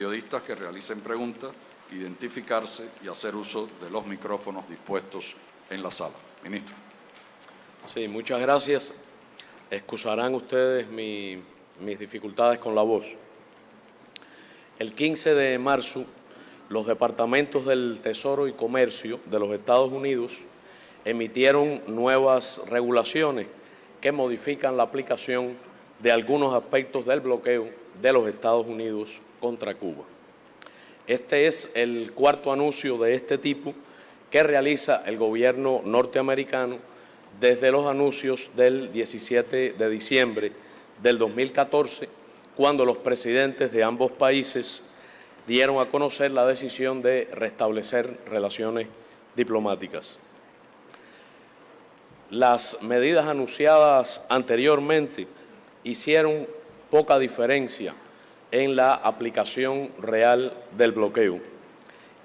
periodistas que realicen preguntas, identificarse y hacer uso de los micrófonos dispuestos en la sala. Ministro. Sí, muchas gracias. Excusarán ustedes mis dificultades con la voz. El 15 de marzo, los departamentos del Tesoro y Comercio de los Estados Unidos emitieron nuevas regulaciones que modifican la aplicación de algunos aspectos del bloqueo de los Estados Unidos contra Cuba. Este es el cuarto anuncio de este tipo que realiza el gobierno norteamericano desde los anuncios del 17 de diciembre del 2014, cuando los presidentes de ambos países dieron a conocer la decisión de restablecer relaciones diplomáticas. Las medidas anunciadas anteriormente hicieron poca diferencia en la aplicación real del bloqueo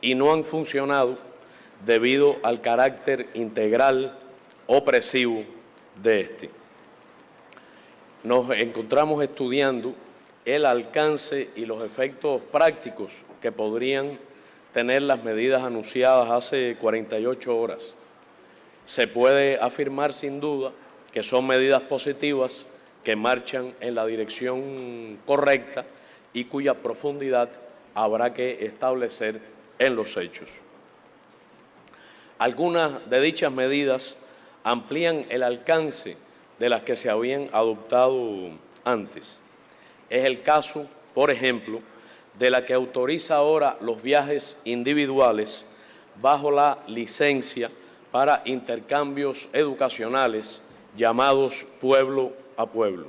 y no han funcionado debido al carácter integral opresivo de este. Nos encontramos estudiando el alcance y los efectos prácticos que podrían tener las medidas anunciadas hace 48 horas. Se puede afirmar sin duda que son medidas positivas que marchan en la dirección correcta y cuya profundidad habrá que establecer en los hechos. Algunas de dichas medidas amplían el alcance de las que se habían adoptado antes. Es el caso, por ejemplo, de la que autoriza ahora los viajes individuales bajo la licencia para intercambios educacionales llamados pueblo a pueblo.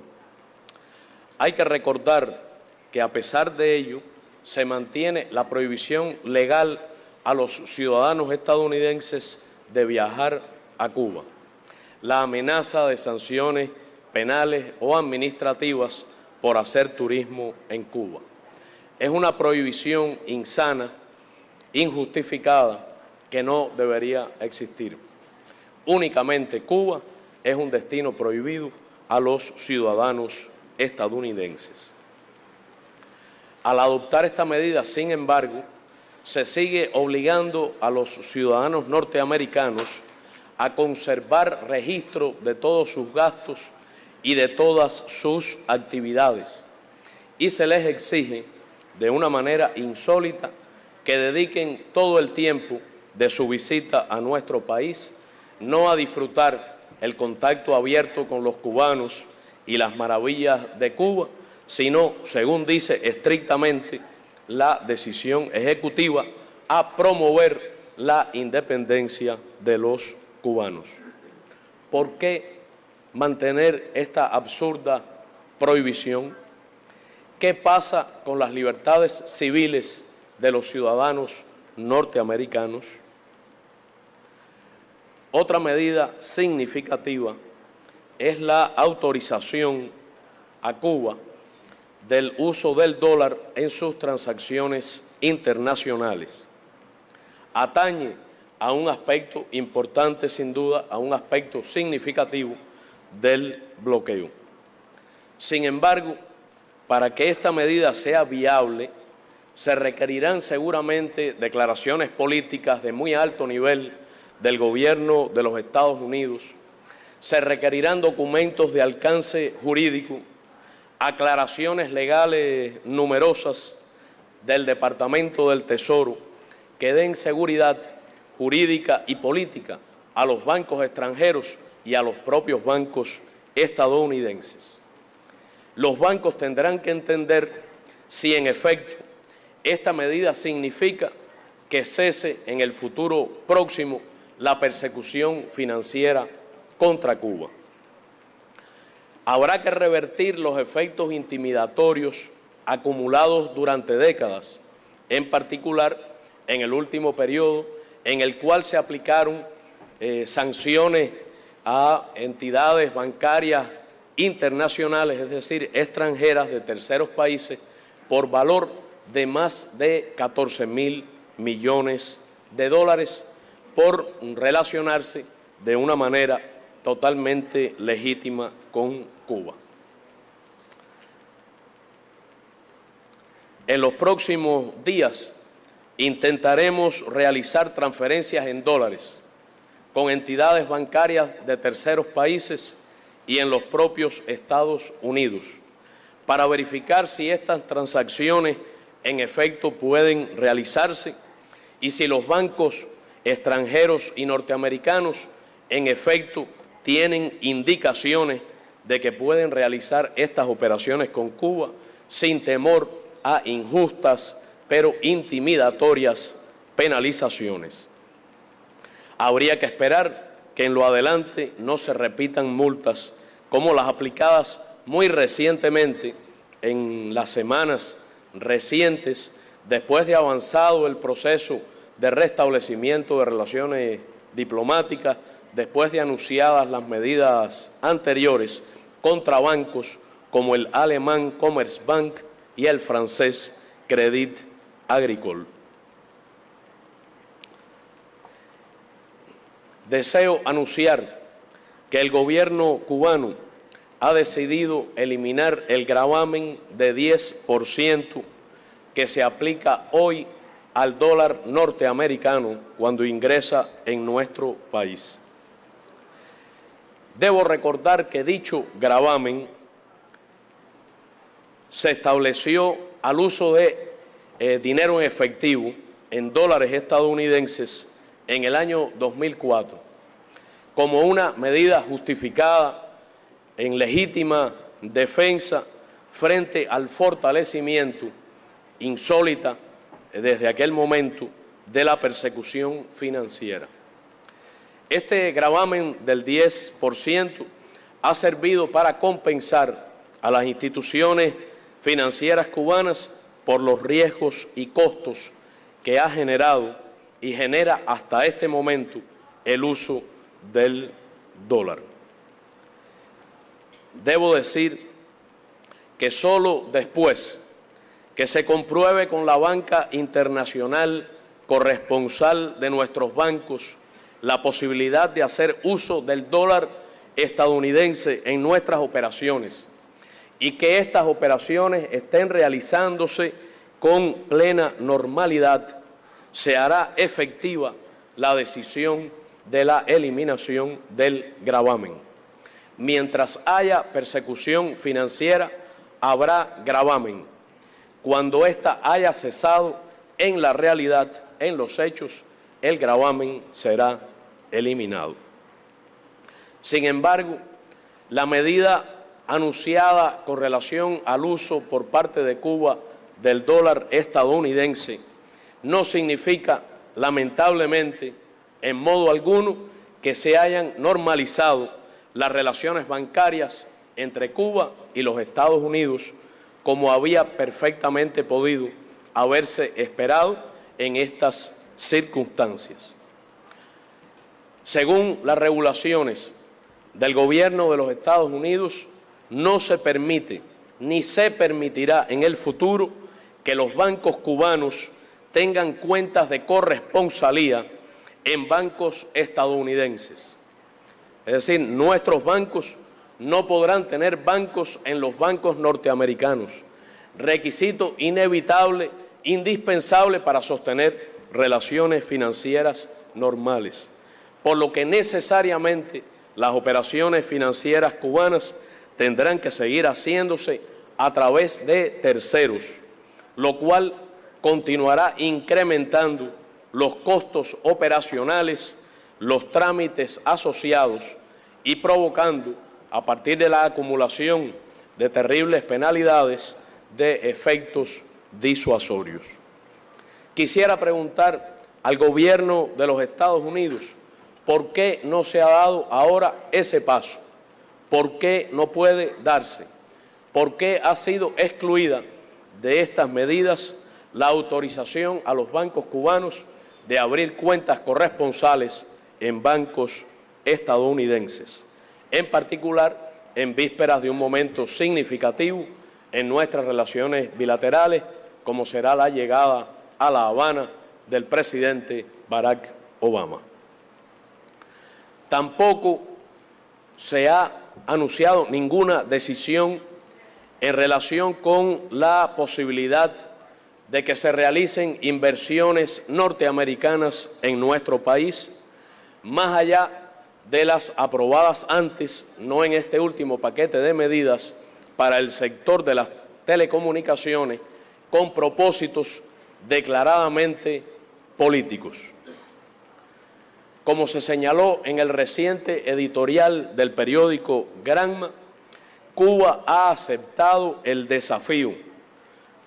Hay que recordar que a pesar de ello se mantiene la prohibición legal a los ciudadanos estadounidenses de viajar a Cuba, la amenaza de sanciones penales o administrativas por hacer turismo en Cuba. Es una prohibición insana, injustificada, que no debería existir. Únicamente Cuba es un destino prohibido a los ciudadanos estadounidenses. Al adoptar esta medida, sin embargo, se sigue obligando a los ciudadanos norteamericanos a conservar registro de todos sus gastos y de todas sus actividades, y se les exige de una manera insólita que dediquen todo el tiempo de su visita a nuestro país no a disfrutar el contacto abierto con los cubanos y las maravillas de Cuba, sino, según dice estrictamente la decisión ejecutiva, a promover la independencia de los cubanos. ¿Por qué mantener esta absurda prohibición? ¿Qué pasa con las libertades civiles de los ciudadanos norteamericanos? Otra medida significativa es la autorización a Cuba del uso del dólar en sus transacciones internacionales. Atañe a un aspecto importante, sin duda, a un aspecto significativo del bloqueo. Sin embargo, para que esta medida sea viable, se requerirán seguramente declaraciones políticas de muy alto nivel del gobierno de los Estados Unidos, se requerirán documentos de alcance jurídico, aclaraciones legales numerosas del Departamento del Tesoro que den seguridad jurídica y política a los bancos extranjeros y a los propios bancos estadounidenses. Los bancos tendrán que entender si en efecto esta medida significa que cese en el futuro próximo la persecución financiera contra Cuba. Habrá que revertir los efectos intimidatorios acumulados durante décadas, en particular en el último periodo en el cual se aplicaron sanciones a entidades bancarias internacionales, es decir, extranjeras de terceros países, por valor de más de 14.000 millones de dólares por relacionarse de una manera totalmente legítima con Cuba. En los próximos días intentaremos realizar transferencias en dólares con entidades bancarias de terceros países y en los propios Estados Unidos para verificar si estas transacciones en efecto pueden realizarse y si los bancos extranjeros y norteamericanos en efecto tienen indicaciones de que pueden realizar estas operaciones con Cuba sin temor a injustas pero intimidatorias penalizaciones. Habría que esperar que en lo adelante no se repitan multas como las aplicadas muy recientemente, en las semanas recientes, después de avanzado el proceso de restablecimiento de relaciones diplomáticas, después de anunciadas las medidas anteriores contra bancos como el alemán Commerzbank y el francés Crédit Agricole. Deseo anunciar que el gobierno cubano ha decidido eliminar el gravamen de 10% que se aplica hoy al dólar norteamericano cuando ingresa en nuestro país. Debo recordar que dicho gravamen se estableció al uso de dinero en efectivo en dólares estadounidenses en el año 2004 como una medida justificada en legítima defensa frente al fortalecimiento insólita desde aquel momento de la persecución financiera. Este gravamen del 10% ha servido para compensar a las instituciones financieras cubanas por los riesgos y costos que ha generado y genera hasta este momento el uso del dólar. Debo decir que solo después que se compruebe con la banca internacional corresponsal de nuestros bancos la posibilidad de hacer uso del dólar estadounidense en nuestras operaciones y que estas operaciones estén realizándose con plena normalidad, se hará efectiva la decisión de la eliminación del gravamen. Mientras haya persecución financiera, habrá gravamen. Cuando ésta haya cesado, en la realidad, en los hechos, el gravamen será eliminado. Sin embargo, la medida anunciada con relación al uso por parte de Cuba del dólar estadounidense no significa, lamentablemente, en modo alguno, que se hayan normalizado las relaciones bancarias entre Cuba y los Estados Unidos, como había perfectamente podido haberse esperado en estas circunstancias. Según las regulaciones del gobierno de los Estados Unidos, no se permite ni se permitirá en el futuro que los bancos cubanos tengan cuentas de corresponsalía en bancos estadounidenses. Es decir, nuestros bancos no podrán tener bancos en los bancos norteamericanos, requisito inevitable, indispensable para sostener relaciones financieras normales, por lo que necesariamente las operaciones financieras cubanas tendrán que seguir haciéndose a través de terceros, lo cual continuará incrementando los costos operacionales, los trámites asociados y provocando, a partir de la acumulación de terribles penalidades, de efectos disuasorios. Quisiera preguntar al gobierno de los Estados Unidos por qué no se ha dado ahora ese paso, por qué no puede darse, por qué ha sido excluida de estas medidas la autorización a los bancos cubanos de abrir cuentas corresponsales en bancos estadounidenses, en particular en vísperas de un momento significativo en nuestras relaciones bilaterales, como será la llegada a La Habana del presidente Barack Obama. Tampoco se ha anunciado ninguna decisión en relación con la posibilidad de que se realicen inversiones norteamericanas en nuestro país, más allá de las aprobadas antes, no en este último paquete de medidas para el sector de las telecomunicaciones, con propósitos declaradamente políticos. Como se señaló en el reciente editorial del periódico Granma, Cuba ha aceptado el desafío,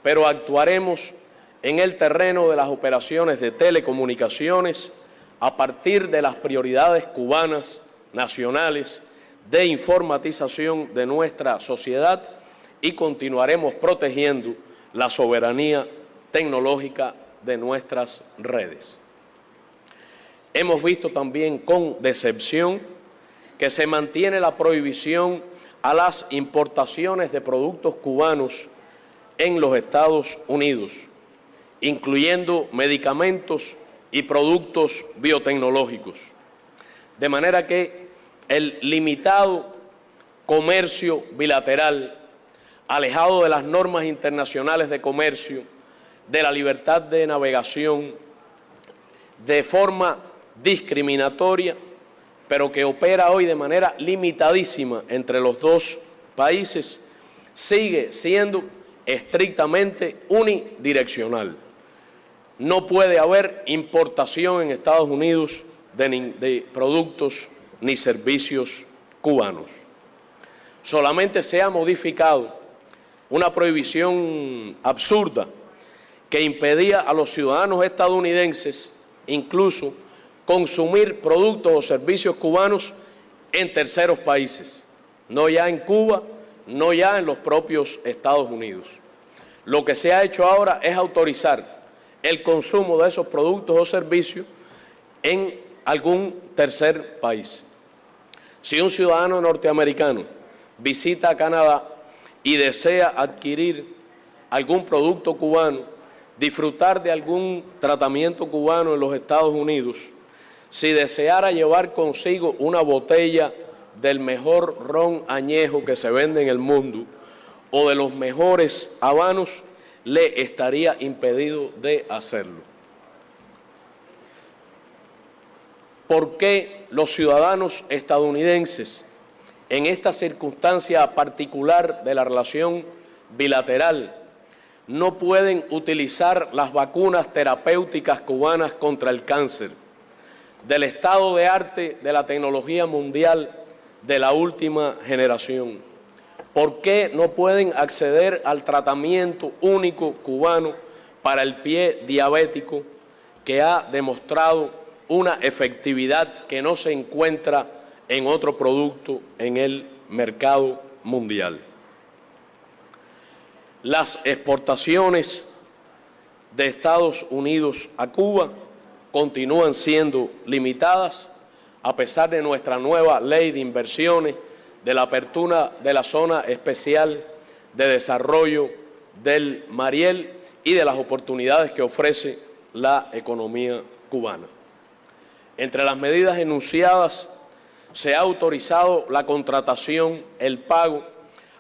pero actuaremos en el terreno de las operaciones de telecomunicaciones a partir de las prioridades cubanas, nacionales, de informatización de nuestra sociedad y continuaremos protegiendo la soberanía tecnológica de nuestras redes. Hemos visto también con decepción que se mantiene la prohibición a las importaciones de productos cubanos en los Estados Unidos, incluyendo medicamentos y productos biotecnológicos. De manera que el limitado comercio bilateral, alejado de las normas internacionales de comercio, de la libertad de navegación, de forma discriminatoria, pero que opera hoy de manera limitadísima entre los dos países, sigue siendo estrictamente unidireccional. No puede haber importación en Estados Unidos de productos ni servicios cubanos. Solamente se ha modificado una prohibición absurda que impedía a los ciudadanos estadounidenses incluso consumir productos o servicios cubanos en terceros países, no ya en Cuba, no ya en los propios Estados Unidos. Lo que se ha hecho ahora es autorizar el consumo de esos productos o servicios en algún tercer país. Si un ciudadano norteamericano visita Canadá y desea adquirir algún producto cubano, disfrutar de algún tratamiento cubano en los Estados Unidos, si deseara llevar consigo una botella del mejor ron añejo que se vende en el mundo o de los mejores habanos, le estaría impedido de hacerlo. ¿Por qué los ciudadanos estadounidenses, en esta circunstancia particular de la relación bilateral, no pueden utilizar las vacunas terapéuticas cubanas contra el cáncer, del estado de arte de la tecnología mundial de la última generación? ¿Por qué no pueden acceder al tratamiento único cubano para el pie diabético que ha demostrado una efectividad que no se encuentra en otro producto en el mercado mundial? Las exportaciones de Estados Unidos a Cuba continúan siendo limitadas a pesar de nuestra nueva ley de inversiones, de la apertura de la zona especial de desarrollo del Mariel y de las oportunidades que ofrece la economía cubana. Entre las medidas enunciadas se ha autorizado la contratación, el pago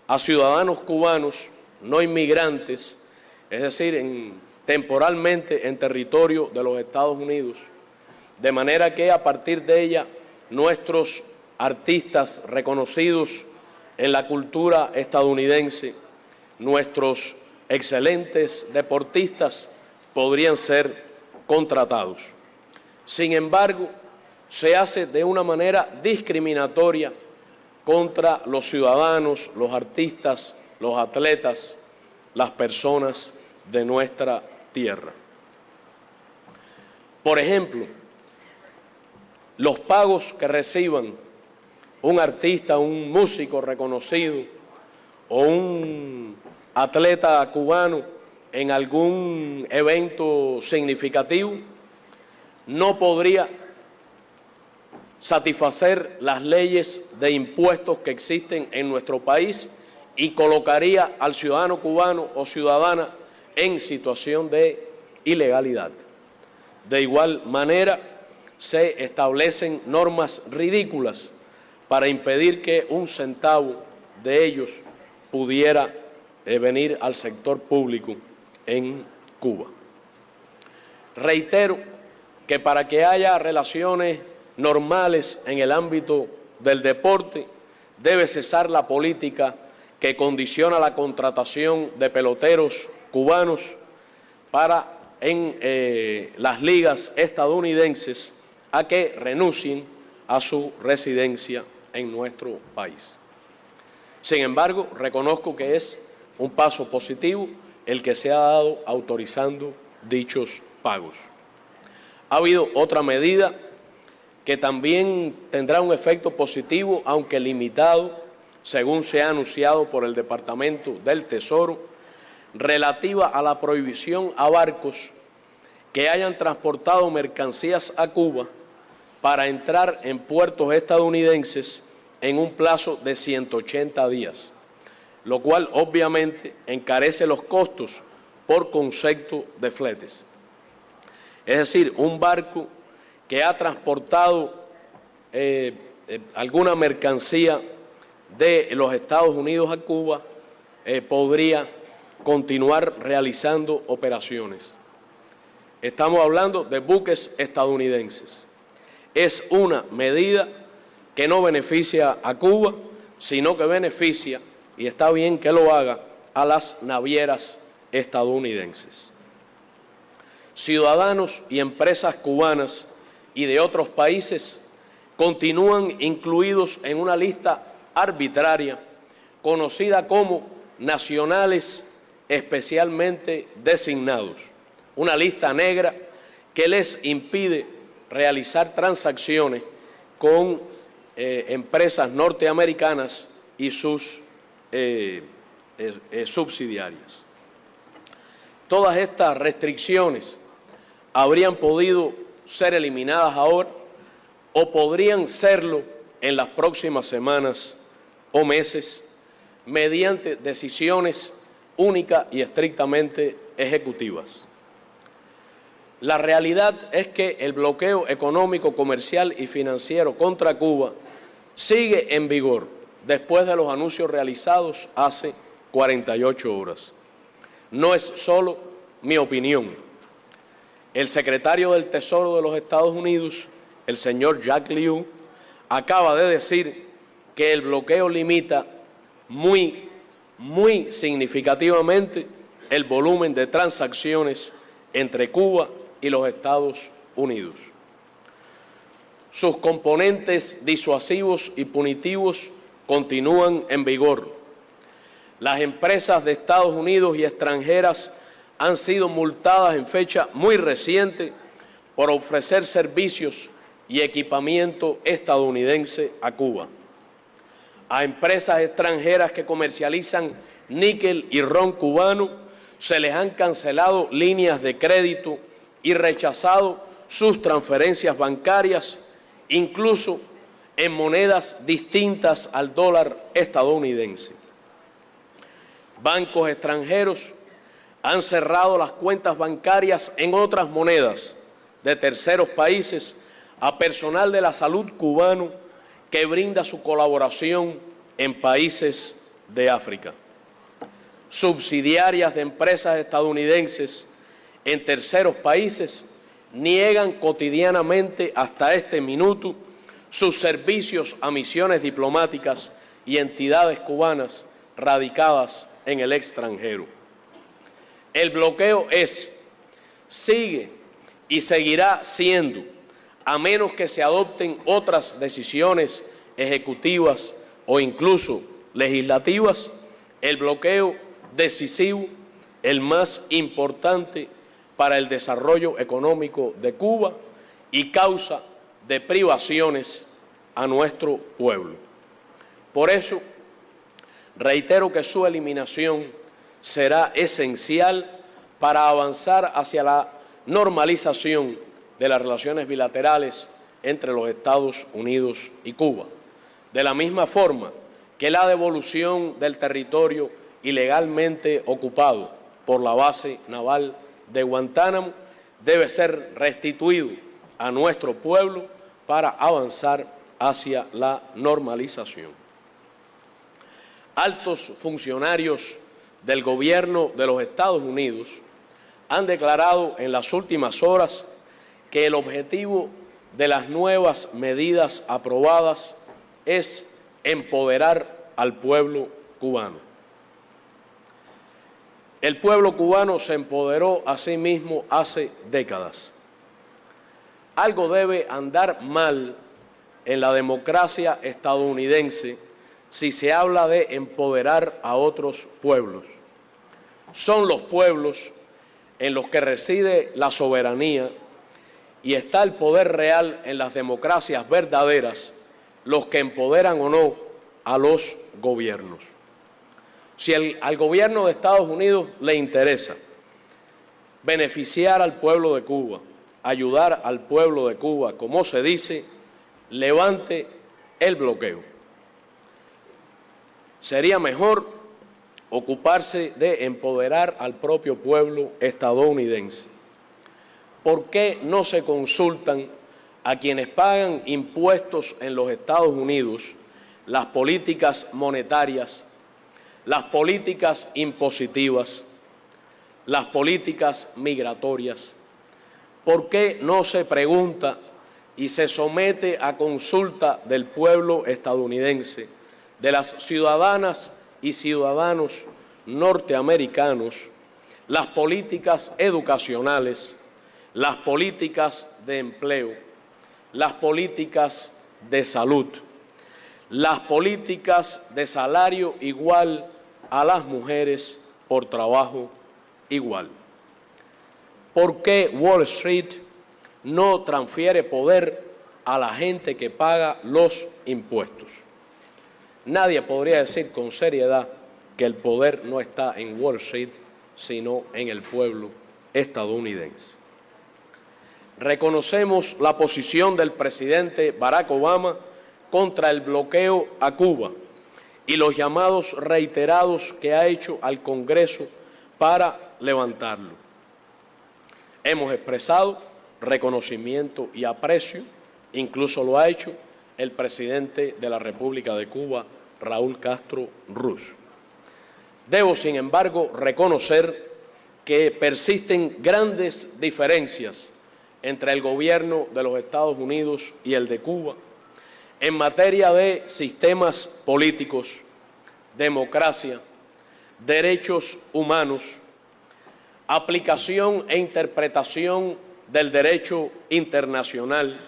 a ciudadanos cubanos no inmigrantes, es decir, temporalmente en territorio de los Estados Unidos, de manera que a partir de ella nuestros artistas reconocidos en la cultura estadounidense, nuestros excelentes deportistas podrían ser contratados. Sin embargo, se hace de una manera discriminatoria contra los ciudadanos, los artistas, los atletas, las personas de nuestra tierra. Por ejemplo, los pagos que reciban un artista, un músico reconocido o un atleta cubano en algún evento significativo no podría satisfacer las leyes de impuestos que existen en nuestro país y colocaría al ciudadano cubano o ciudadana en situación de ilegalidad. De igual manera, se establecen normas ridículas para impedir que un centavo de ellos pudiera venir al sector público en Cuba. Reitero que para que haya relaciones normales en el ámbito del deporte, debe cesar la política que condiciona la contratación de peloteros cubanos en las ligas estadounidenses a que renuncien a su residencia en nuestro país. Sin embargo, reconozco que es un paso positivo el que se ha dado autorizando dichos pagos. Ha habido otra medida que también tendrá un efecto positivo, aunque limitado, según se ha anunciado por el Departamento del Tesoro, relativa a la prohibición a barcos que hayan transportado mercancías a Cuba para entrar en puertos estadounidenses en un plazo de 180 días, lo cual obviamente encarece los costos por concepto de fletes. Es decir, un barco que ha transportado alguna mercancía de los Estados Unidos a Cuba podría continuar realizando operaciones. Estamos hablando de buques estadounidenses. Es una medida que no beneficia a Cuba, sino que beneficia, y está bien que lo haga, a las navieras estadounidenses. Ciudadanos y empresas cubanas y de otros países continúan incluidos en una lista arbitraria conocida como nacionales especialmente designados, una lista negra que les impide realizar transacciones con empresas norteamericanas y sus subsidiarias. Todas estas restricciones habrían podido ser eliminadas ahora o podrían serlo en las próximas semanas o meses mediante decisiones únicas y estrictamente ejecutivas. La realidad es que el bloqueo económico, comercial y financiero contra Cuba sigue en vigor después de los anuncios realizados hace 48 horas. No es solo mi opinión. El secretario del Tesoro de los Estados Unidos, el señor Jack Lew, acaba de decir que el bloqueo limita muy significativamente el volumen de transacciones entre Cuba y los Estados Unidos. Sus componentes disuasivos y punitivos continúan en vigor. Las empresas de Estados Unidos y extranjeras han sido multadas en fecha muy reciente por ofrecer servicios y equipamiento estadounidense a Cuba. A empresas extranjeras que comercializan níquel y ron cubano se les han cancelado líneas de crédito y rechazado sus transferencias bancarias, incluso en monedas distintas al dólar estadounidense. Bancos extranjeros han cerrado las cuentas bancarias en otras monedas de terceros países a personal de la salud cubano que brinda su colaboración en países de África. Subsidiarias de empresas estadounidenses en terceros países niegan cotidianamente hasta este minuto sus servicios a misiones diplomáticas y entidades cubanas radicadas en el extranjero. El bloqueo sigue y seguirá siendo, a menos que se adopten otras decisiones ejecutivas o incluso legislativas, el bloqueo decisivo, el más importante para el desarrollo económico de Cuba y causa de privaciones a nuestro pueblo. Por eso, reitero que su eliminación será esencial para avanzar hacia la normalización de las relaciones bilaterales entre los Estados Unidos y Cuba, de la misma forma que la devolución del territorio ilegalmente ocupado por la base naval de Guantánamo debe ser restituido a nuestro pueblo para avanzar hacia la normalización. Altos funcionarios del gobierno de los Estados Unidos han declarado en las últimas horas que el objetivo de las nuevas medidas aprobadas es empoderar al pueblo cubano. El pueblo cubano se empoderó a sí mismo hace décadas. Algo debe andar mal en la democracia estadounidense si se habla de empoderar a otros pueblos. Son los pueblos en los que reside la soberanía y está el poder real en las democracias verdaderas los que empoderan o no a los gobiernos. Si al gobierno de Estados Unidos le interesa beneficiar al pueblo de Cuba, ayudar al pueblo de Cuba, como se dice, levante el bloqueo. Sería mejor ocuparse de empoderar al propio pueblo estadounidense. ¿Por qué no se consultan a quienes pagan impuestos en los Estados Unidos las políticas monetarias, las políticas impositivas, las políticas migratorias? ¿Por qué no se pregunta y se somete a consulta del pueblo estadounidense, de las ciudadanas y ciudadanos norteamericanos, las políticas educacionales, las políticas de empleo, las políticas de salud, las políticas de salario igual a las mujeres por trabajo igual? ¿Por qué Wall Street no transfiere poder a la gente que paga los impuestos? Nadie podría decir con seriedad que el poder no está en Wall Street, sino en el pueblo estadounidense. Reconocemos la posición del presidente Barack Obama contra el bloqueo a Cuba y los llamados reiterados que ha hecho al Congreso para levantarlo. Hemos expresado reconocimiento y aprecio, incluso lo ha hecho el presidente de la República de Cuba, Raúl Castro Ruz. Debo, sin embargo, reconocer que persisten grandes diferencias entre el gobierno de los Estados Unidos y el de Cuba en materia de sistemas políticos, democracia, derechos humanos, aplicación e interpretación del derecho internacional,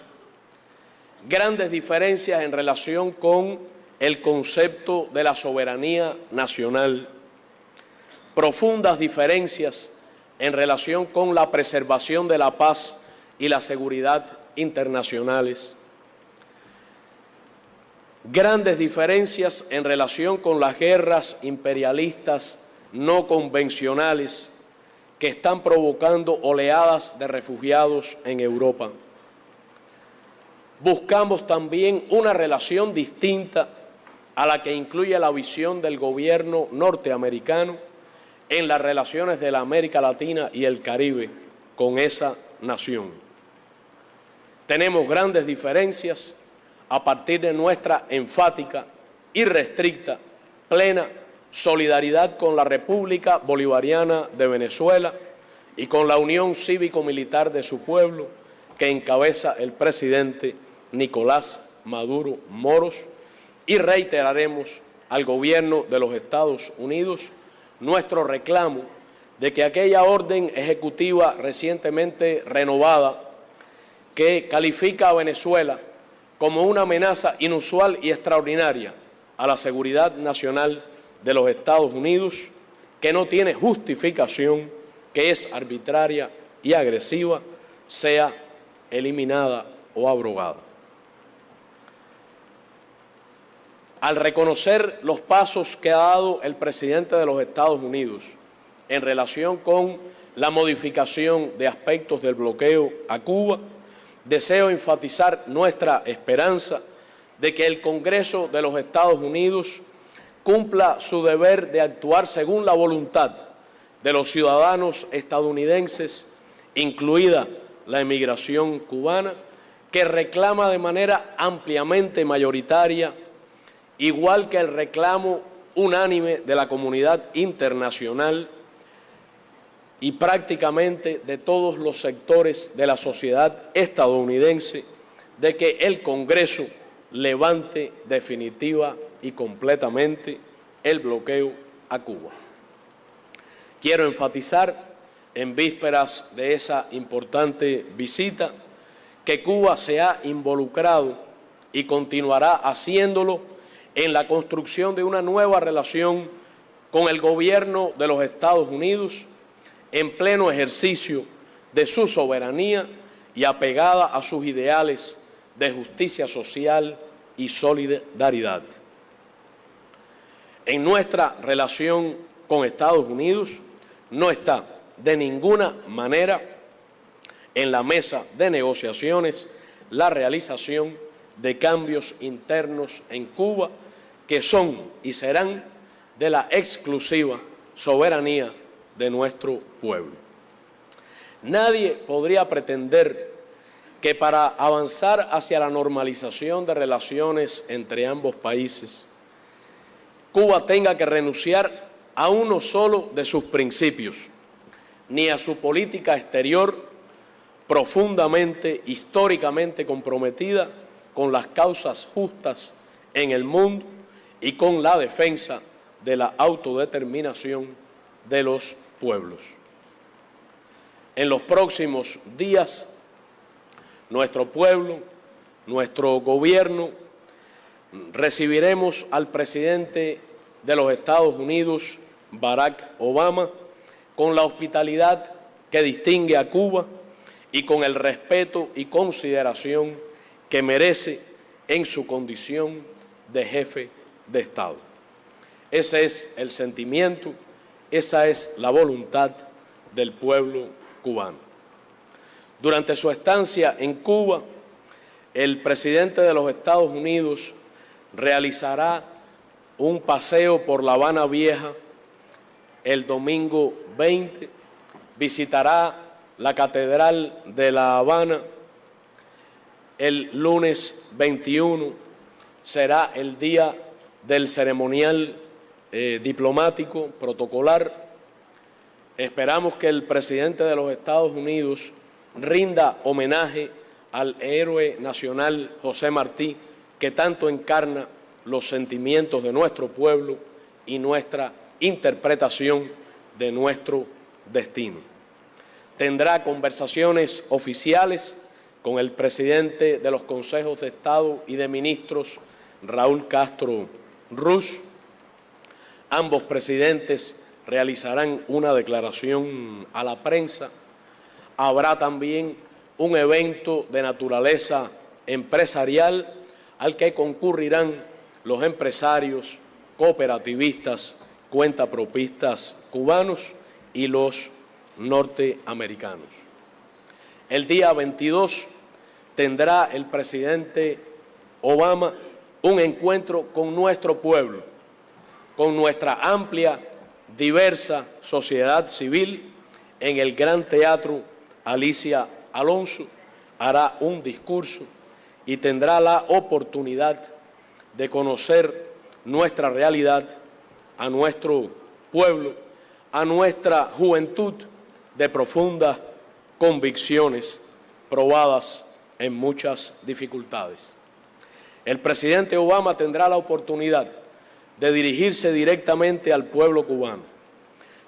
grandes diferencias en relación con el concepto de la soberanía nacional, profundas diferencias en relación con la preservación de la paz y la seguridad internacionales, grandes diferencias en relación con las guerras imperialistas no convencionales que están provocando oleadas de refugiados en Europa. Buscamos también una relación distinta a la que incluye la visión del gobierno norteamericano en las relaciones de la América Latina y el Caribe con esa nación. Tenemos grandes diferencias a partir de nuestra enfática, irrestricta, plena solidaridad con la República Bolivariana de Venezuela y con la Unión Cívico-Militar de su pueblo que encabeza el presidente Nicolás Maduro Moros, y reiteraremos al gobierno de los Estados Unidos nuestro reclamo de que aquella orden ejecutiva recientemente renovada que califica a Venezuela como una amenaza inusual y extraordinaria a la seguridad nacional de los Estados Unidos, que no tiene justificación, que es arbitraria y agresiva, sea eliminada o abrogada. Al reconocer los pasos que ha dado el presidente de los Estados Unidos en relación con la modificación de aspectos del bloqueo a Cuba, deseo enfatizar nuestra esperanza de que el Congreso de los Estados Unidos cumpla su deber de actuar según la voluntad de los ciudadanos estadounidenses, incluida la emigración cubana, que reclama de manera ampliamente mayoritaria, igual que el reclamo unánime de la comunidad internacional y prácticamente de todos los sectores de la sociedad estadounidense de que el Congreso levante definitiva y completamente el bloqueo a Cuba. Quiero enfatizar, en vísperas de esa importante visita, que Cuba se ha involucrado y continuará haciéndolo en la construcción de una nueva relación con el gobierno de los Estados Unidos en pleno ejercicio de su soberanía y apegada a sus ideales de justicia social y solidaridad. En nuestra relación con Estados Unidos no está de ninguna manera en la mesa de negociaciones la realización de cambios internos en Cuba que son y serán de la exclusiva soberanía de nuestro pueblo. Nadie podría pretender que para avanzar hacia la normalización de relaciones entre ambos países, Cuba tenga que renunciar a uno solo de sus principios, ni a su política exterior profundamente, históricamente comprometida con las causas justas en el mundo y con la defensa de la autodeterminación de los pueblos. En los próximos días, nuestro pueblo, nuestro gobierno, recibiremos al presidente de los Estados Unidos, Barack Obama, con la hospitalidad que distingue a Cuba y con el respeto y consideración que merece en su condición de jefe de Estado. Ese es el sentimiento, esa es la voluntad del pueblo cubano. Durante su estancia en Cuba, el presidente de los Estados Unidos realizará un paseo por La Habana Vieja el domingo 20, visitará la Catedral de La Habana el lunes 21, será el día del ceremonial diplomático, protocolar. Esperamos que el presidente de los Estados Unidos rinda homenaje al héroe nacional José Martí, que tanto encarna los sentimientos de nuestro pueblo y nuestra interpretación de nuestro destino. Tendrá conversaciones oficiales con el presidente de los consejos de Estado y de ministros, Raúl Castro Ruz. Ambos presidentes realizarán una declaración a la prensa. Habrá también un evento de naturaleza empresarial al que concurrirán los empresarios, cooperativistas, cuentapropistas cubanos y los norteamericanos. El día 22 tendrá el presidente Obama un encuentro con nuestro pueblo, con nuestra amplia, diversa sociedad civil en el Gran Teatro Alicia Alonso. Hará un discurso y tendrá la oportunidad de conocer nuestra realidad, a nuestro pueblo, a nuestra juventud de profundas convicciones probadas en muchas dificultades. El presidente Obama tendrá la oportunidad de dirigirse directamente al pueblo cubano,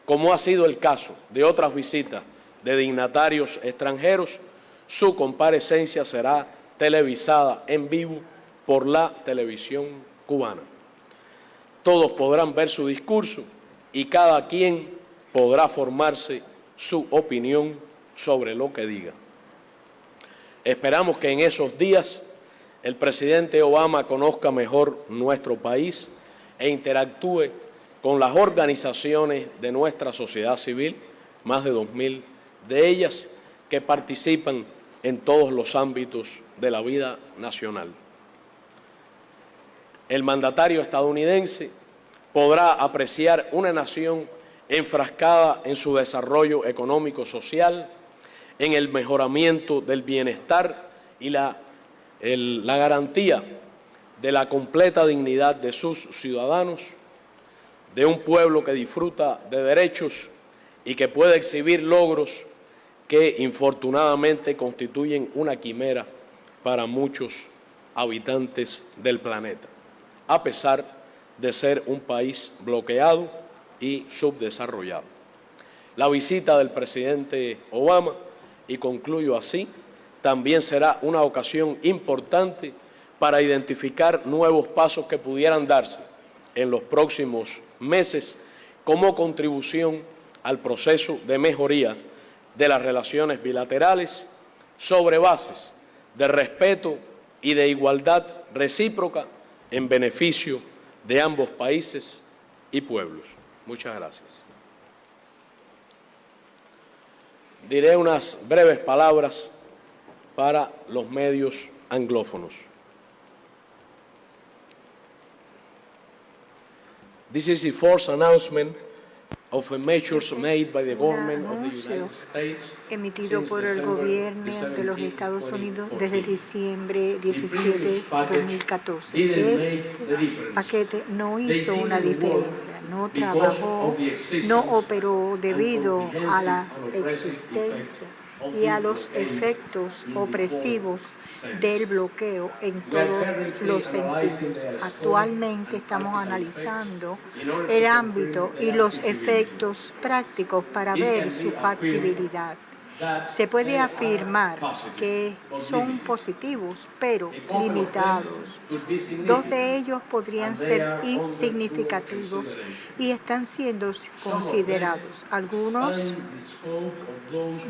como ha sido el caso de otras visitas de dignatarios extranjeros. Su comparecencia será televisada en vivo por la televisión cubana. Todos podrán ver su discurso y cada quien podrá formarse su opinión sobre lo que diga. Esperamos que en esos días el presidente Obama conozca mejor nuestro país e interactúe con las organizaciones de nuestra sociedad civil, más de 2.000 de ellas, que participan en todos los ámbitos de la vida nacional. El mandatario estadounidense podrá apreciar una nación enfrascada en su desarrollo económico-social, en el mejoramiento del bienestar y la garantía de la completa dignidad de sus ciudadanos, de un pueblo que disfruta de derechos y que puede exhibir logros que infortunadamente constituyen una quimera para muchos habitantes del planeta, a pesar de ser un país bloqueado y subdesarrollado. La visita del presidente Obama, y concluyo así, también será una ocasión importante para identificar nuevos pasos que pudieran darse en los próximos meses como contribución al proceso de mejoría de las relaciones bilaterales sobre bases de respeto y de igualdad recíproca en beneficio de ambos países y pueblos. Muchas gracias. Diré unas breves palabras para los medios anglófonos. This is the first announcement of measures made by the government of the United States emitido por el gobierno de los Estados Unidos desde diciembre 17, 2014. Este paquete no hizo una diferencia, no trabajó, no operó debido a la existencia y a los efectos opresivos del bloqueo en todos los sentidos. Actualmente estamos analizando el ámbito y los efectos prácticos para ver su factibilidad. Se puede afirmar que son positivos, pero limitados. Dos de ellos podrían ser insignificativos y están siendo considerados. Algunos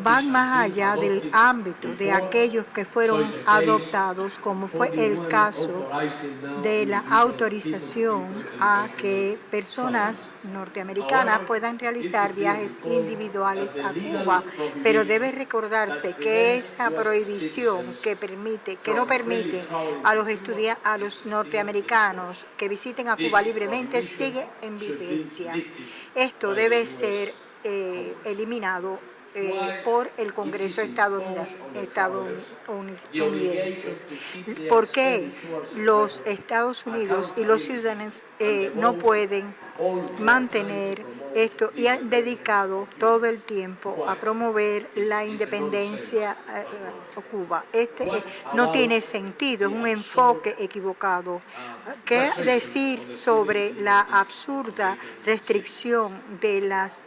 van más allá del ámbito de aquellos que fueron adoptados, como fue el caso de la autorización a que personas norteamericanas puedan realizar viajes individuales a Cuba, pero debe recordarse que esa prohibición que no permite a los norteamericanos que visiten a Cuba libremente sigue en vigencia. Esto debe ser eliminado por el Congreso estadounidense. ¿Por qué los Estados Unidos y los ciudadanos no pueden mantener esto y han dedicado todo el tiempo a promover la independencia de Cuba? No tiene sentido, es un enfoque equivocado. ¿Qué decir sobre la absurda restricción de las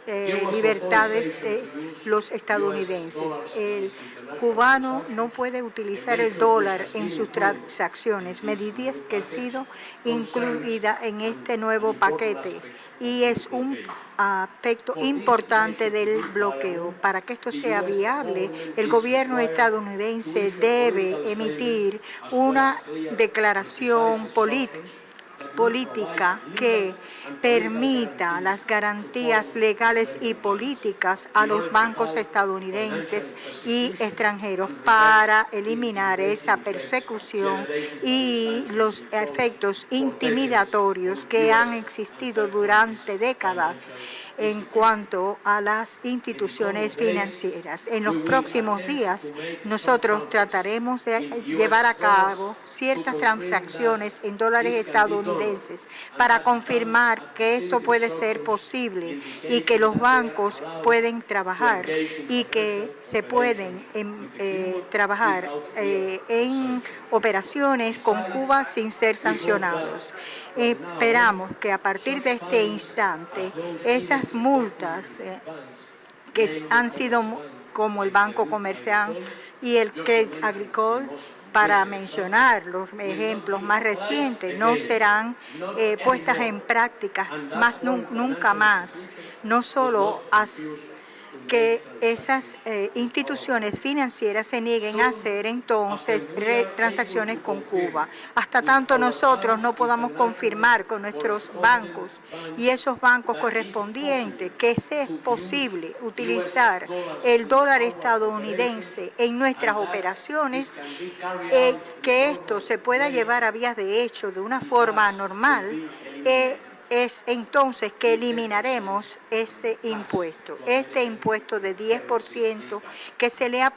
libertades de los estadounidenses? El cubano no puede utilizar el dólar en sus transacciones, medidas que han sido incluidas en este nuevo paquete, y es un aspecto importante del bloqueo. Para que esto sea viable, el gobierno estadounidense debe emitir una declaración política que permita las garantías legales y políticas a los bancos estadounidenses y extranjeros para eliminar esa persecución y los efectos intimidatorios que han existido durante décadas en cuanto a las instituciones financieras. En los próximos días, nosotros trataremos de llevar a cabo ciertas transacciones en dólares estadounidenses para confirmar que esto puede ser posible y que los bancos pueden trabajar y que se pueden trabajar en operaciones con Cuba sin ser sancionados. Esperamos que a partir de este instante esas multas que han sido como el Banco Comercial y el Crédit Agricole, para mencionar los ejemplos más recientes, no serán puestas en práctica nunca más. No solo que esas instituciones financieras se nieguen a hacer entonces transacciones con Cuba. Hasta tanto nosotros no podamos confirmar con nuestros bancos y esos bancos correspondientes que es posible utilizar el dólar estadounidense en nuestras operaciones, que esto se pueda llevar a vías de hecho de una forma normal, es entonces que eliminaremos ese impuesto, este impuesto de 10% que se le ha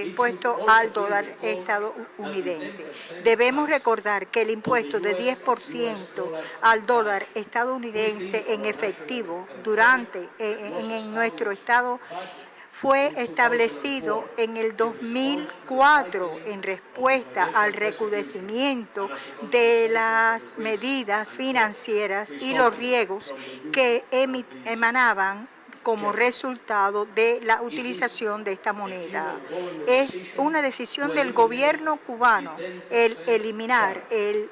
impuesto al dólar estadounidense. Debemos recordar que el impuesto de 10% al dólar estadounidense en efectivo en nuestro estado fue establecido en el 2004 en respuesta al recrudecimiento de las medidas financieras y los riesgos que emanaban como resultado de la utilización de esta moneda. Es una decisión del gobierno cubano el eliminar el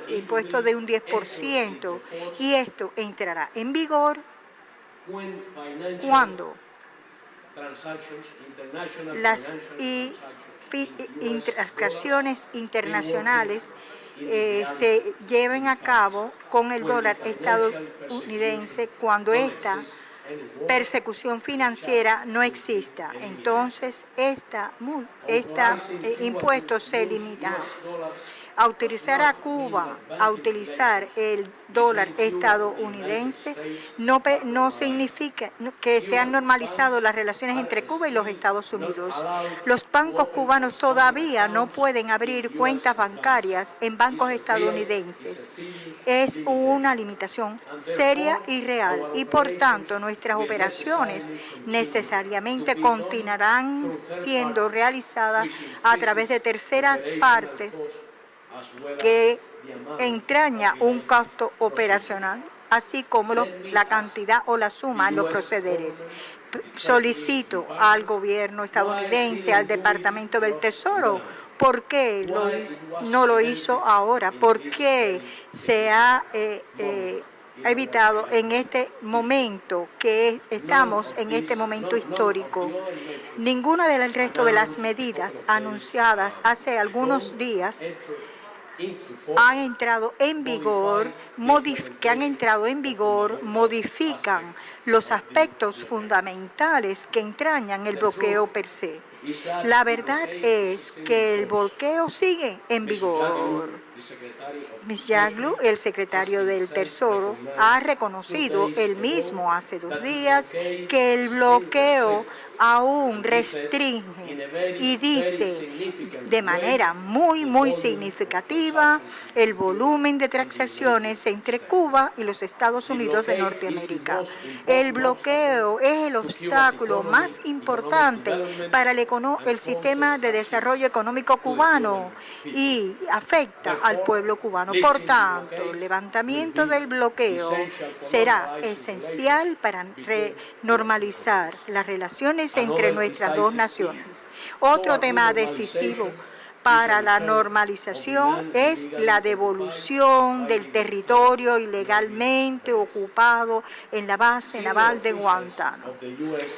impuesto de un 10%, y esto entrará en vigor cuando las transacciones internacionales se lleven a cabo con el dólar estadounidense, cuando esta persecución financiera no exista. Entonces, este impuesto se limita. Autorizar a Cuba a utilizar el dólar estadounidense no significa que se han normalizado las relaciones entre Cuba y los Estados Unidos. Los bancos cubanos todavía no pueden abrir cuentas bancarias en bancos estadounidenses. Es una limitación seria y real, y por tanto nuestras operaciones necesariamente continuarán siendo realizadas a través de terceras partes, que entraña un costo operacional, así como la cantidad o la suma en los procederes. Solicito al gobierno estadounidense, al Departamento del Tesoro, ¿por qué no lo hizo ahora? ¿Por qué se ha evitado en este momento que estamos en este momento histórico? Ninguna del resto de las medidas anunciadas hace algunos días han entrado en vigor, modifican los aspectos fundamentales que entrañan el bloqueo per se. La verdad es que el bloqueo sigue en vigor. Ms. Jaglu, el secretario del Tesoro, ha reconocido él mismo hace 2 días que el bloqueo aún restringe y dice de manera muy significativa el volumen de transacciones entre Cuba y los Estados Unidos de Norteamérica. El bloqueo es el obstáculo más importante para el sistema de desarrollo económico cubano y afecta al pueblo cubano. Por tanto, el levantamiento del bloqueo será esencial para normalizar las relaciones entre nuestras dos naciones. Otro tema decisivo para la normalización es la devolución del territorio ilegalmente ocupado en la base naval de Guantánamo.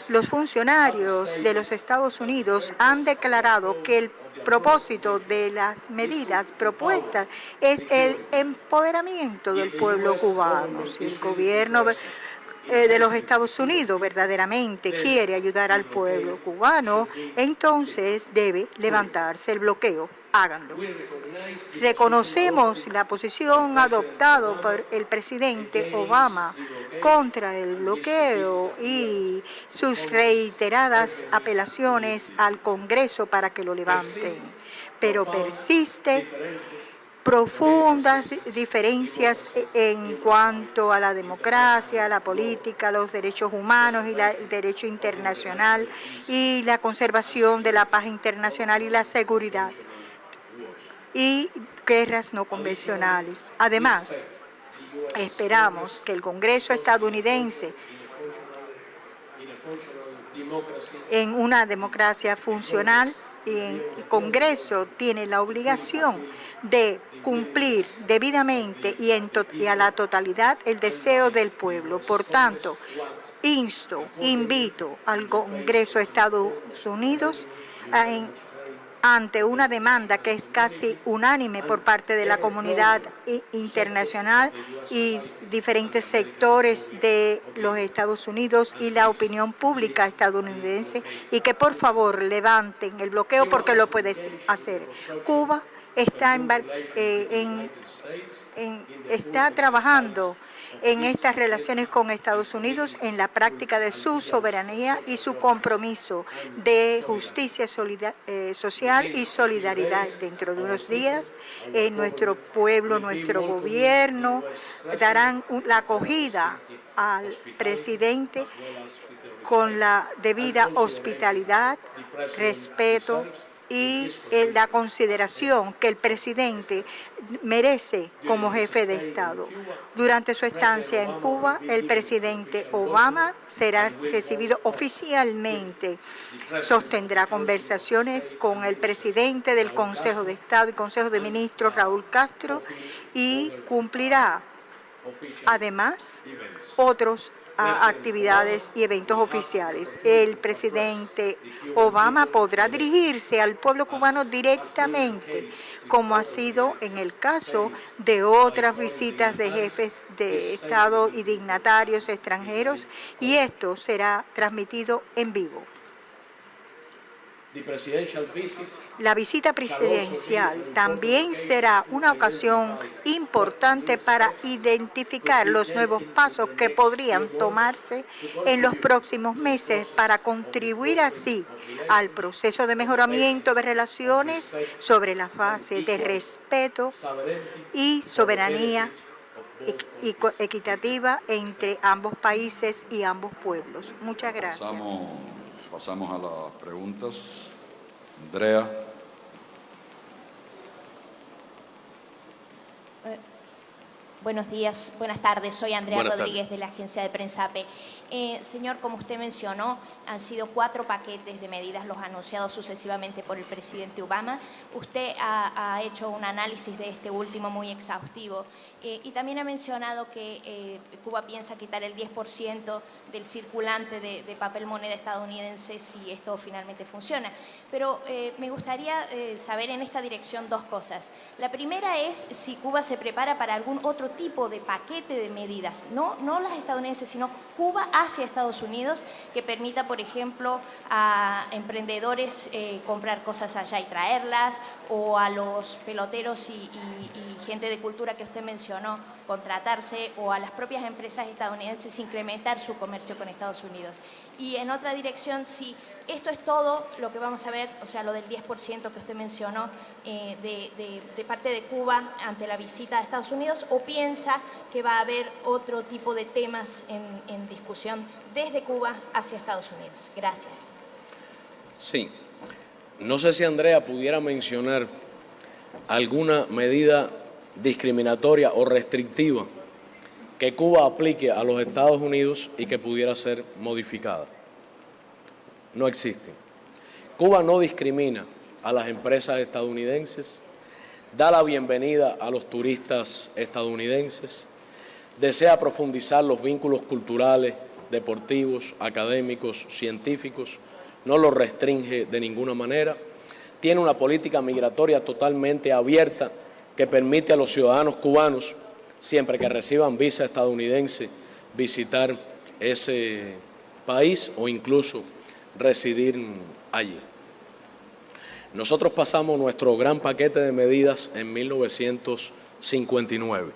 Los funcionarios de los Estados Unidos han declarado que el propósito de las medidas propuestas es el empoderamiento del pueblo cubano. Si el gobierno de los Estados Unidos verdaderamente quiere ayudar al pueblo cubano, entonces debe levantarse el bloqueo. Háganlo. Reconocemos la posición adoptada por el presidente Obama contra el bloqueo y sus reiteradas apelaciones al Congreso para que lo levanten, pero persiste profundas diferencias en cuanto a la democracia, la política, los derechos humanos y el derecho internacional y la conservación de la paz internacional y la seguridad y guerras no convencionales. Además, esperamos que el Congreso estadounidense, en una democracia funcional, y el Congreso tiene la obligación de cumplir debidamente y a la totalidad el deseo del pueblo. Por tanto, invito al Congreso de Estados Unidos ante una demanda que es casi unánime por parte de la comunidad internacional y diferentes sectores de los Estados Unidos y la opinión pública estadounidense, y que por favor levanten el bloqueo porque lo puede hacer. Cuba está trabajando en estas relaciones con Estados Unidos en la práctica de su soberanía y su compromiso de justicia social y solidaridad. Dentro de unos días, nuestro pueblo, nuestro gobierno darán la acogida al presidente con la debida hospitalidad, respeto y la consideración que el presidente merece como jefe de Estado. Durante su estancia en Cuba, el presidente Obama será recibido oficialmente. Sostendrá conversaciones con el presidente del Consejo de Estado y Consejo de Ministros, Raúl Castro, y cumplirá además otros actividades y eventos oficiales. El presidente Obama podrá dirigirse al pueblo cubano directamente, como ha sido en el caso de otras visitas de jefes de Estado y dignatarios extranjeros, y esto será transmitido en vivo. La visita presidencial también será una ocasión importante para identificar los nuevos pasos que podrían tomarse en los próximos meses para contribuir así al proceso de mejoramiento de relaciones sobre la base de respeto y soberanía equitativa entre ambos países y ambos pueblos. Muchas gracias. Pasamos a las preguntas. Andrea. Buenos días, buenas tardes. Soy Andrea Rodríguez de la agencia de prensa AP. Señor, como usted mencionó, han sido 4 paquetes de medidas los anunciados sucesivamente por el presidente Obama. Usted ha hecho un análisis de este último muy exhaustivo y también ha mencionado que Cuba piensa quitar el 10% del circulante de papel moneda estadounidense si esto finalmente funciona. Pero me gustaría saber en esta dirección 2 cosas. La primera es si Cuba se prepara para algún otro tipo de paquete de medidas, no las estadounidenses, sino Cuba hacia Estados Unidos, que permita, por ejemplo, a emprendedores comprar cosas allá y traerlas, o a los peloteros y gente de cultura que usted mencionó, contratarse, o a las propias empresas estadounidenses incrementar su comercio con Estados Unidos. Y en otra dirección, si esto es todo lo que vamos a ver, o sea, lo del 10% que usted mencionó de parte de Cuba ante la visita a Estados Unidos, o piensa que va a haber otro tipo de temas en discusión desde Cuba hacia Estados Unidos. Gracias. Sí. No sé si Andrea pudiera mencionar alguna medida discriminatoria o restrictiva que Cuba aplique a los Estados Unidos y que pudiera ser modificada. No existen. Cuba no discrimina a las empresas estadounidenses, da la bienvenida a los turistas estadounidenses, desea profundizar los vínculos culturales, deportivos, académicos, científicos, no los restringe de ninguna manera, tiene una política migratoria totalmente abierta que permite a los ciudadanos cubanos, siempre que reciban visa estadounidense, visitar ese país o incluso residir allí. Nosotros pasamos nuestro gran paquete de medidas en 1959.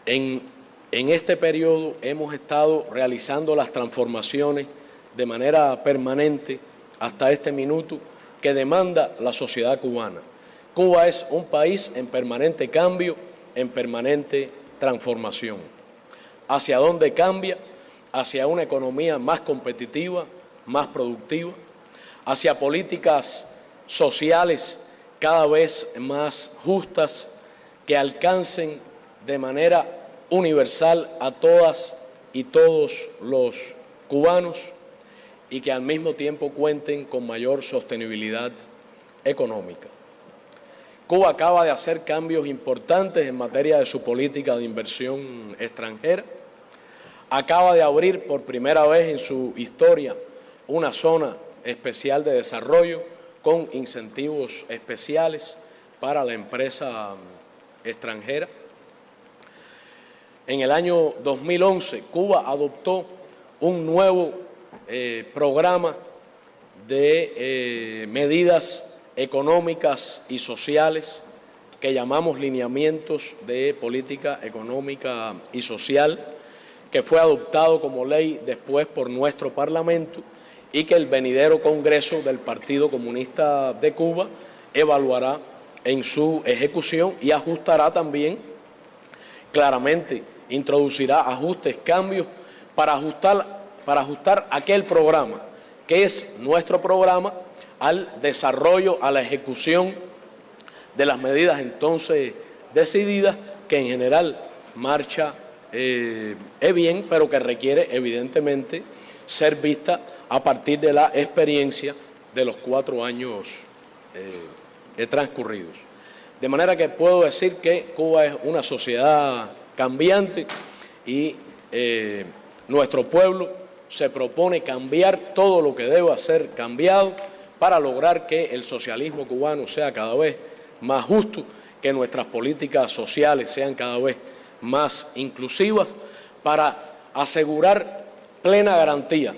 En este periodo hemos estado realizando las transformaciones de manera permanente hasta este minuto que demanda la sociedad cubana. Cuba es un país en permanente cambio, en permanente transformación. ¿Hacia dónde cambia? Hacia una economía más competitiva, más productiva, hacia políticas sociales cada vez más justas que alcancen de manera universal a todas y todos los cubanos y que al mismo tiempo cuenten con mayor sostenibilidad económica. Cuba acaba de hacer cambios importantes en materia de su política de inversión extranjera. Acaba de abrir por primera vez en su historia una zona especial de desarrollo con incentivos especiales para la empresa extranjera. En el año 2011, Cuba adoptó un nuevo programa de medidas económicas y sociales que llamamos lineamientos de política económica y social, que fue adoptado como ley después por nuestro Parlamento y que el venidero Congreso del Partido Comunista de Cuba evaluará en su ejecución y ajustará también, claramente, introducirá ajustes, cambios para ajustar aquel programa, que es nuestro programa, al desarrollo, a la ejecución de las medidas entonces decididas, que en general marcha bien, pero que requiere evidentemente ser vista a partir de la experiencia de los 4 años transcurridos. De manera que puedo decir que Cuba es una sociedad cambiante y nuestro pueblo se propone cambiar todo lo que deba ser cambiado para lograr que el socialismo cubano sea cada vez más justo, que nuestras políticas sociales sean cada vez más inclusivas, para asegurar plena garantía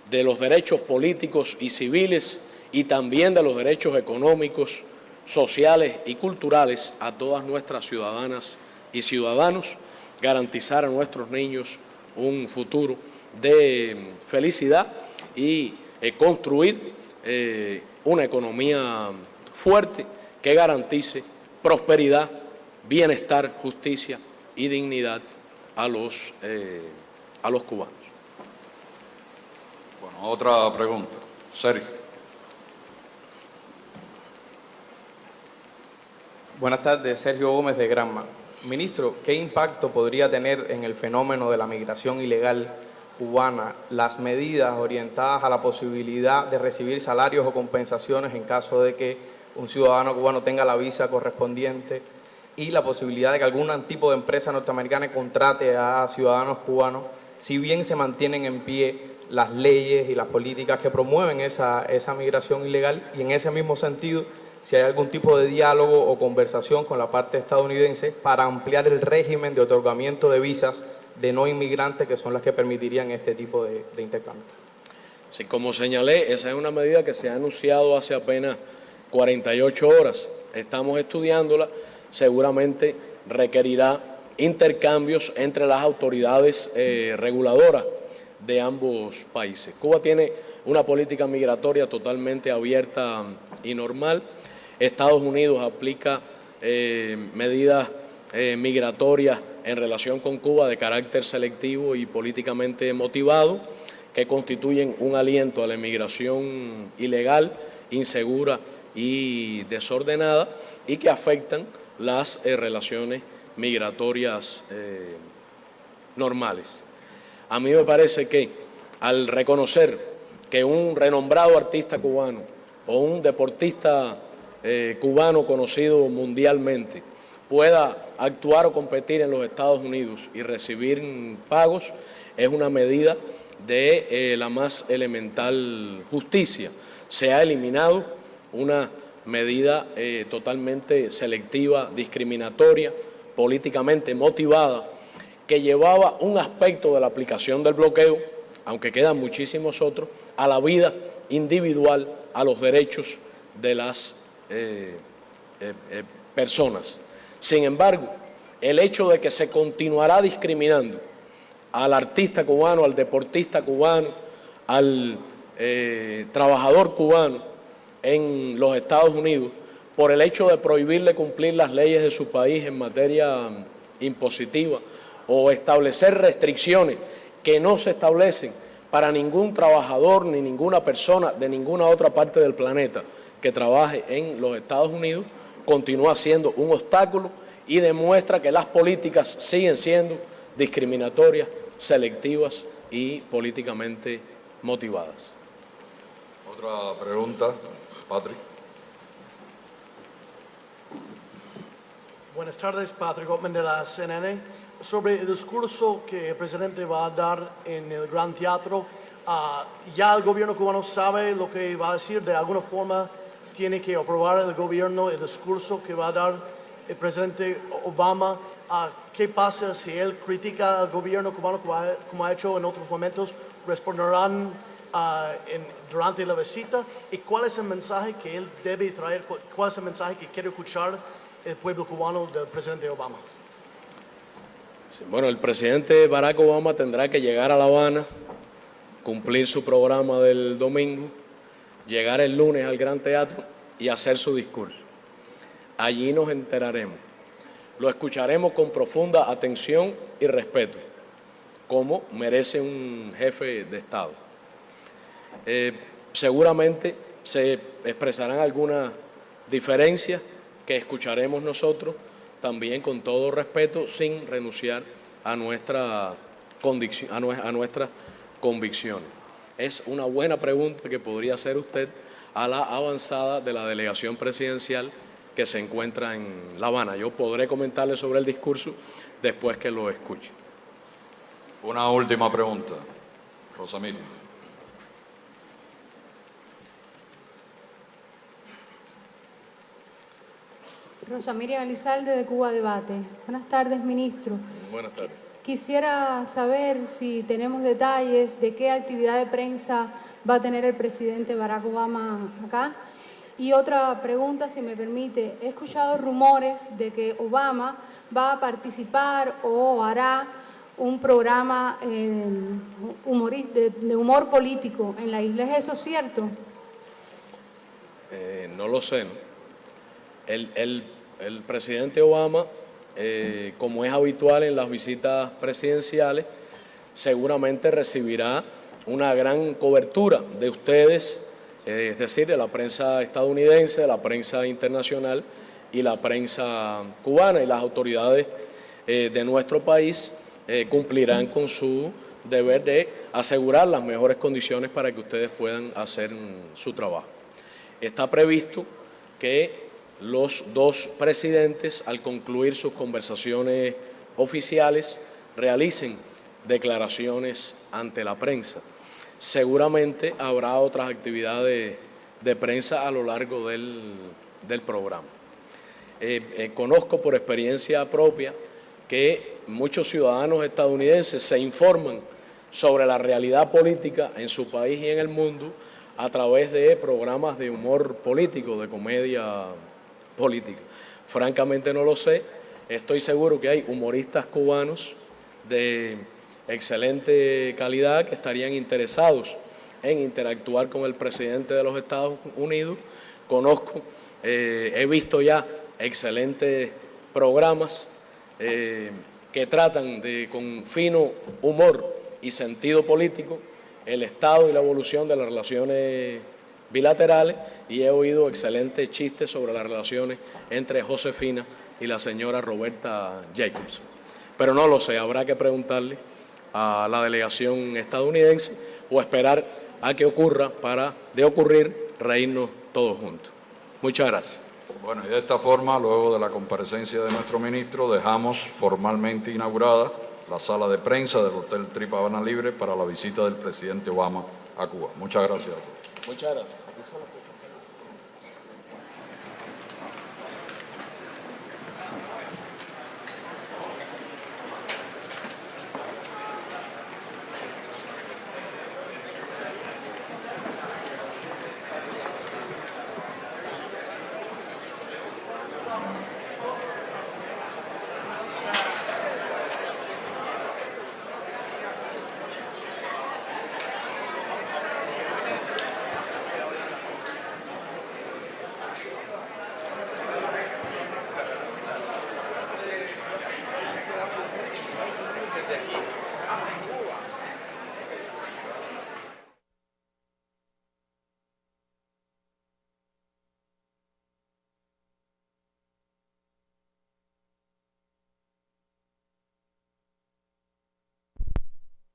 de los derechos políticos y civiles y también de los derechos económicos, sociales y culturales a todas nuestras ciudadanas y ciudadanos, garantizar a nuestros niños un futuro de felicidad y construir una economía fuerte que garantice prosperidad, bienestar, justicia y dignidad a los cubanos. Bueno, otra pregunta. Sergio. Buenas tardes, Sergio Gómez de Granma. Ministro, ¿qué impacto podría tener en el fenómeno de la migración ilegal cubana las medidas orientadas a la posibilidad de recibir salarios o compensaciones en caso de que un ciudadano cubano tenga la visa correspondiente y la posibilidad de que algún tipo de empresa norteamericana contrate a ciudadanos cubanos, si bien se mantienen en pie las leyes y las políticas que promueven esa migración ilegal? Y en ese mismo sentido, si hay algún tipo de diálogo o conversación con la parte estadounidense para ampliar el régimen de otorgamiento de visas de no inmigrantes, que son las que permitirían este tipo de intercambio. Sí, como señalé, esa es una medida que se ha anunciado hace apenas 48 horas. Estamos estudiándola, seguramente requerirá intercambios entre las autoridades reguladoras de ambos países. Cuba tiene una política migratoria totalmente abierta y normal. Estados Unidos aplica medidas migratorias en relación con Cuba de carácter selectivo y políticamente motivado, que constituyen un aliento a la inmigración ilegal, insegura y desordenada, y que afectan las relaciones migratorias normales. A mí me parece que al reconocer que un renombrado artista cubano o un deportista cubano conocido mundialmente pueda actuar o competir en los Estados Unidos y recibir pagos, es una medida de la más elemental justicia. Se ha eliminado una medida totalmente selectiva, discriminatoria, políticamente motivada, que llevaba un aspecto de la aplicación del bloqueo, aunque quedan muchísimos otros, a la vida individual, a los derechos de las personas. Sin embargo, el hecho de que se continuará discriminando al artista cubano, al deportista cubano, al trabajador cubano en los Estados Unidos, por el hecho de prohibirle cumplir las leyes de su país en materia impositiva o establecer restricciones que no se establecen para ningún trabajador ni ninguna persona de ninguna otra parte del planeta que trabaje en los Estados Unidos, continúa siendo un obstáculo y demuestra que las políticas siguen siendo discriminatorias, selectivas y políticamente motivadas. Otra pregunta, Patrick. Buenas tardes, Patrick Gottman de la CNN. Sobre el discurso que el presidente va a dar en el Gran Teatro, ¿ya el gobierno cubano sabe lo que va a decir? ¿De alguna forma tiene que aprobar el gobierno el discurso que va a dar el presidente Obama? ¿Qué pasa si él critica al gobierno cubano como ha hecho en otros momentos? ¿Responderán durante la visita y cuál es el mensaje que él debe traer, cuál es el mensaje que quiere escuchar el pueblo cubano del presidente Obama. Sí, bueno, el presidente Barack Obama tendrá que llegar a La Habana, cumplir su programa del domingo, llegar el lunes al Gran Teatro y hacer su discurso. Allí nos enteraremos. Lo escucharemos con profunda atención y respeto, como merece un jefe de Estado. Seguramente se expresarán algunas diferencias que escucharemos nosotros, también con todo respeto, sin renunciar a nuestras convicciones. Es una buena pregunta que podría hacer usted a la avanzada de la delegación presidencial que se encuentra en La Habana. Yo podré comentarle sobre el discurso después que lo escuche. Una última pregunta, Rosamiri. Rosamiri Elizalde, de Cuba Debate. Buenas tardes, ministro. Buenas tardes. Quisiera saber si tenemos detalles de qué actividad de prensa va a tener el presidente Barack Obama acá. Y otra pregunta, si me permite. He escuchado rumores de que Obama va a participar o hará un programa de humor político en la isla. ¿Es eso cierto? No lo sé, ¿no? El presidente Obama, como es habitual en las visitas presidenciales, seguramente recibirá una gran cobertura de ustedes, es decir, de la prensa estadounidense, de la prensa internacional y la prensa cubana, y las autoridades de nuestro país cumplirán con su deber de asegurar las mejores condiciones para que ustedes puedan hacer su trabajo. Está previsto que los dos presidentes, al concluir sus conversaciones oficiales, realicen declaraciones ante la prensa. Seguramente habrá otras actividades de prensa a lo largo del programa. Conozco por experiencia propia que muchos ciudadanos estadounidenses se informan sobre la realidad política en su país y en el mundo a través de programas de humor político, de comedia política. Francamente no lo sé. Estoy seguro que hay humoristas cubanos de excelente calidad que estarían interesados en interactuar con el presidente de los Estados Unidos. Conozco, he visto ya excelentes programas que tratan de, con fino humor y sentido político, el estado y la evolución de las relaciones bilaterales, y he oído excelentes chistes sobre las relaciones entre Josefina y la señora Roberta Jacobs. Pero no lo sé, habrá que preguntarle a la delegación estadounidense o esperar a que ocurra para, de ocurrir, reírnos todos juntos. Muchas gracias. Bueno, y de esta forma, luego de la comparecencia de nuestro ministro, dejamos formalmente inaugurada la sala de prensa del Hotel Trip Habana Libre para la visita del presidente Obama a Cuba. Muchas gracias. Muchas gracias.